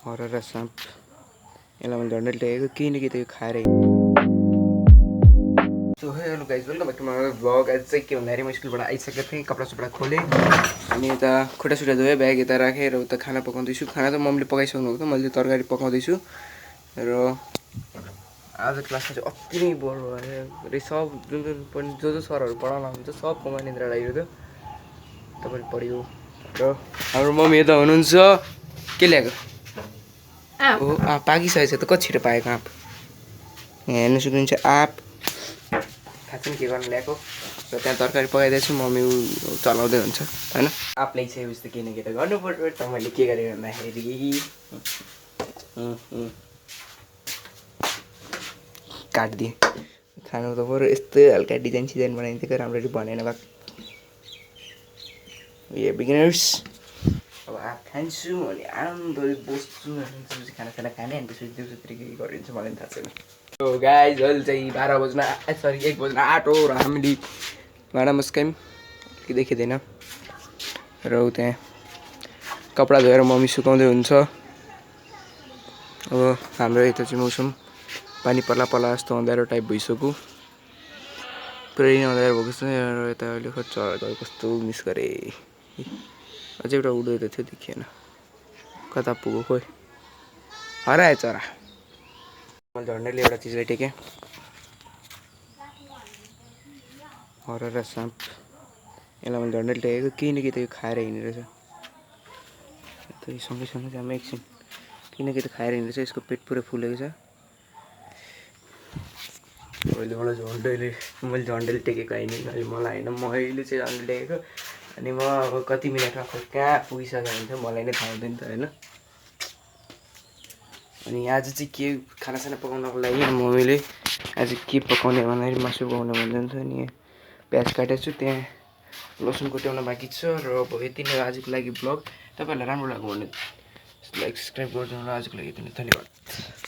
Horror र साँप यसलाई मैले झन्डै ल्याएको केही न केही त यो खाएर so hello guys welcome back to my vlog. आज चाहिँ के भन्दाखेरि म स्कुलबाट आइसकेको थिएँ, कपडा खोलेँ अनि यता खुट्टा धोएँ, ब्याग यता राखेँ र उता खाना पकाउँदैछु। खाना त मम्मीले पकाइसक्नु भएको थियो, मैले तरकारी पकाउँदैछु। र आज क्लासमा चाहिँ अति नै बोर भयो। सब जुन पनि जो सरहरू पढाउन आउनुहुन्छ सबकोमा निद्रा लागिरहेको थियो। तपाईँले पढ्यो र हाम्रो मम्मी यता हुनुहुन्छ। के ल्याएको? हो आँप पाकिसकेको छ त, कति छिटो पाएको आँप। यहाँ हेर्नु सक्नुहुन्छ आँप, थाहा छैन के गर्नु ल्याएको। र त्यहाँ तरकारी पकाइदिएछु, मम्मी चलाउँदै हुन्छ होइन। आँप ल्याइसकेपछि त केही न केही त गर्नु पर्यो। त मैले के गरेँ भन्दाखेरि काटिदिएँ। खानु त पऱ्यो, यस्तै हल्का डिजाइन बनाइदिएको, राम्ररी बनेन भएको। यो बिगिनर्स अब आँप खान्छु अनि आरामले बस्छु अनि त्यसपछि खाना खाने अनि त्यसपछि दिउँसोतिर के गरिन्छ मलाई पनि थाहा छैन। हो गाइज अहिले चाहिँ 12 बज्न 1 बज्न आँटो र हामीले भाँडा मस्कायौँ के देखिँदैन। र त्यहाँ कपडा धोएर मम्मी सुकाउँदै हुन्छ। अब हाम्रो यता चाहिँ मौसम पानी पर्ला जस्तो अँध्यारो टाइप भइसक्यो, पुरै अँध्यारो भएको छ। र यता अहिले चराहरू कस्तो मिस गरेँ। अझै एउटा उड्दै थियो देखिएन, कता पुग्यो खोइ, हरायो चरा। मैले झन्डैले एउटा चिजलाई टेकेँ, हरर र साँप यसलाई मैले झन्डैले टेकेको केही न केही त यो खाएर हिँड्ने रहेछ। त सँगैसँगै जाम एकछिन, केही न केही त खाएर हिँड्ने रहेछ। यसको पेट पुरै फुलेको छ। मैले झन्डैले टेकेको होइन, अहिले मलाई होइन, मैले चाहिँ झन्डैले टेकेको। अनि म अब कति मिनटमा कहाँ पुगिसक्यो भने चाहिँ मलाई नै थाहा हुँदैन त होइन। अनि आज चाहिँ के खानासाना पकाउनको लागि मम्मीले आज के पकाउने भन्दाखेरि मासु पकाउने भनिदिन्छ नि। प्याज काटेको छु, त्यहाँ लसुन कुट्याउन बाँकी छ। र अब यति नै आजको लागि ब्लग। तपाईँहरूलाई राम्रो लाग्यो भने लाइक सब्सक्राइब गरिदिनु होला। आजको लागि यति नै, धन्यवाद।